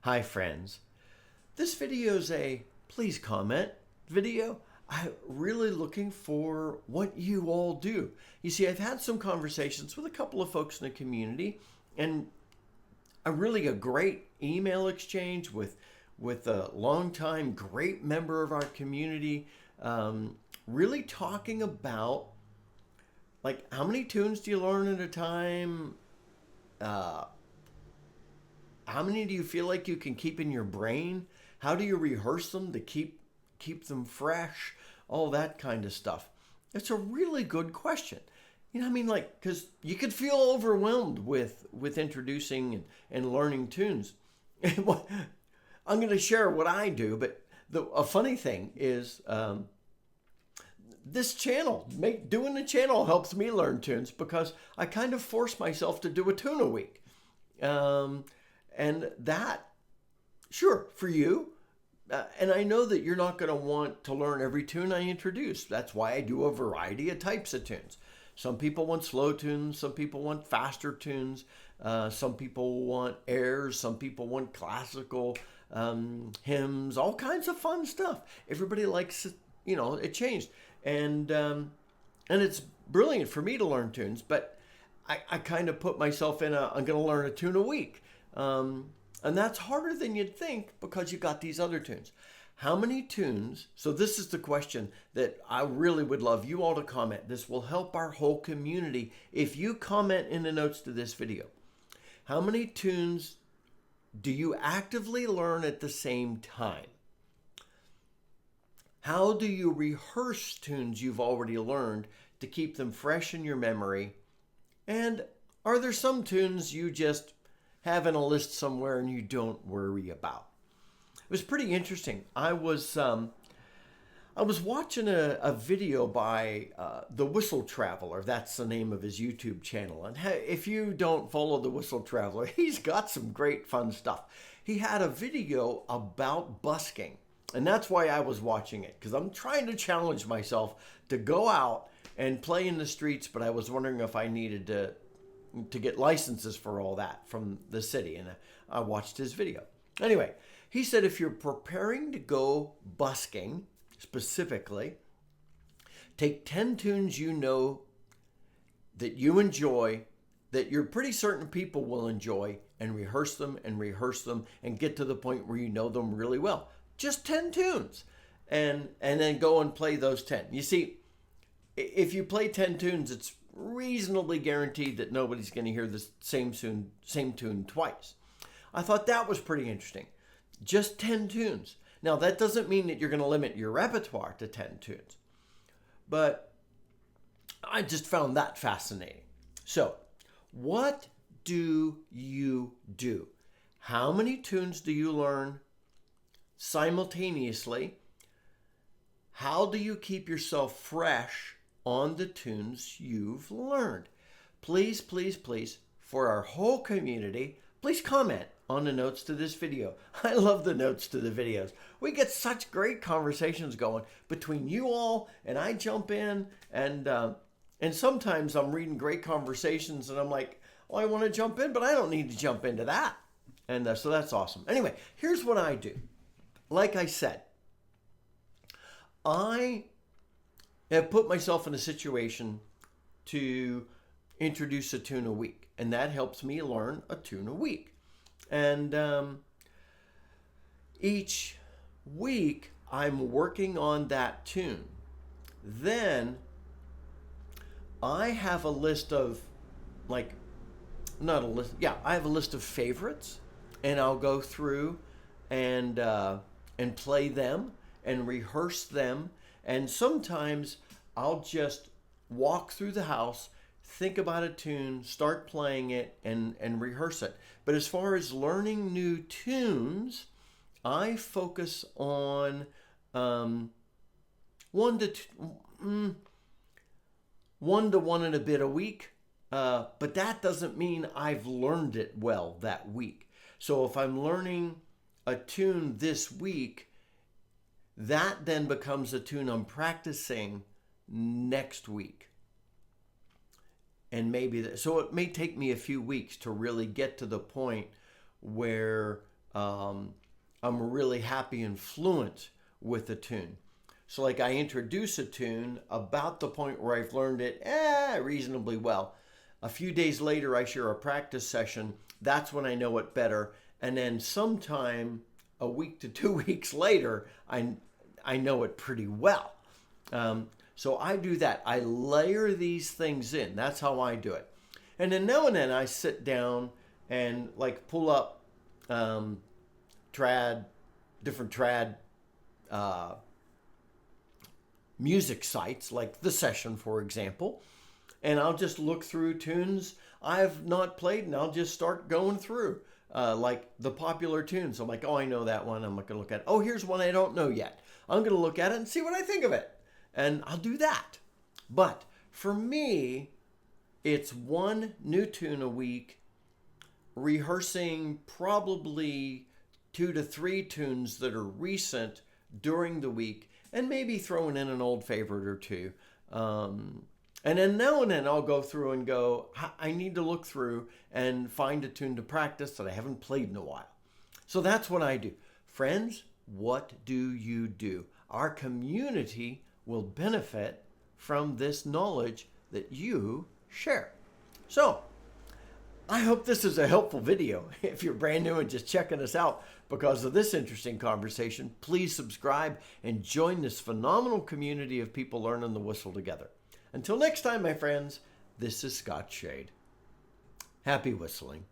Hi friends. This video is a please comment video. I'm really looking for what you all do. You see, I've had some conversations with a couple of folks in the community and a great email exchange with a longtime great member of our community, really talking about like how many tunes do you learn at a time? Uh, how many do you feel like you can keep in your brain? How do you rehearse them to keep them fresh? All that kind of stuff. It's a really good question. You know, I mean, like, because you could feel overwhelmed with introducing and learning tunes. I'm going to share what I do, but a funny thing is this channel, doing the channel helps me learn tunes because I kind of force myself to do a tune a week. Um, and that, sure, for you. And I know that you're not going to want to learn every tune I introduce. That's why I do a variety of types of tunes. Some people want slow tunes. Some people want faster tunes. Some people want airs. Some people want classical hymns. All kinds of fun stuff. Everybody likes it. You know, it changed, and it's brilliant for me to learn tunes. But I kind of put myself in I'm going to learn a tune a week. And that's harder than you'd think because you got these other tunes. How many tunes? So this is the question that I really would love you all to comment. This will help our whole community if you comment in the notes to this video. How many tunes do you actively learn at the same time? How do you rehearse tunes you've already learned to keep them fresh in your memory? And are there some tunes you just have in a list somewhere and you don't worry about? It was pretty interesting. I was watching a video by the Whistle Traveler. That's the name of his YouTube channel. And hey, if you don't follow the Whistle Traveler, he's got some great fun stuff. He had a video about busking, and that's why I was watching it, because I'm trying to challenge myself to go out and play in the streets. But I was wondering if I needed to get licenses for all that from the city, and I watched his video. Anyway, he said if you're preparing to go busking specifically, take 10 tunes you know that you enjoy, that you're pretty certain people will enjoy, and rehearse them and get to the point where you know them really well. Just 10 tunes, and then go and play those 10. You see, if you play 10 tunes, it's reasonably guaranteed that nobody's going to hear the same tune twice. I thought that was pretty interesting. Just 10 tunes. Now, that doesn't mean that you're going to limit your repertoire to 10 tunes, but I just found that fascinating. So, what do you do? How many tunes do you learn simultaneously? How do you keep yourself fresh on the tunes you've learned? Please, please, please, for our whole community, please comment on the notes to this video. I love the notes to the videos. We get such great conversations going between you all, and I jump in, and sometimes I'm reading great conversations and I'm like, oh, I want to jump in, but I don't need to jump into that. And so that's awesome. Anyway, here's what I do. Like I said, I have put myself in a situation to introduce a tune a week, and that helps me learn a tune a week. And each week I'm working on that tune. Then I have a list of, like, not a list, yeah, I have a list of favorites, and I'll go through and play them and rehearse them. And sometimes I'll just walk through the house, think about a tune, start playing it, and rehearse it. But as far as learning new tunes, I focus on one to one and a bit a week. But that doesn't mean I've learned it well that week. So if I'm learning a tune this week, that then becomes a tune I'm practicing next week. And maybe so it may take me a few weeks to really get to the point where I'm really happy and fluent with a tune. So like I introduce a tune about the point where I've learned it reasonably well. A few days later, I share a practice session. That's when I know it better. And then sometime a week to 2 weeks later, I know it pretty well. So I do that. I layer these things in. That's how I do it. And then now and then I sit down and like pull up different trad music sites, like The Session, for example, and I'll just look through tunes I've not played, and I'll just start going through like the popular tunes. I'm like, oh, I know that one. I'm not going to look at it. Oh, here's one I don't know yet. I'm going to look at it and see what I think of it, and I'll do that. But for me, it's one new tune a week, rehearsing probably 2 to 3 tunes that are recent during the week, and maybe throwing in an old favorite or two. And then now and then I'll go through and go, I need to look through and find a tune to practice that I haven't played in a while. So that's what I do. Friends, what do you do? Our community will benefit from this knowledge that you share. So I hope this is a helpful video. If you're brand new and just checking us out because of this interesting conversation, please subscribe and join this phenomenal community of people learning the whistle together. Until next time, my friends, this is Scott Shade. Happy whistling.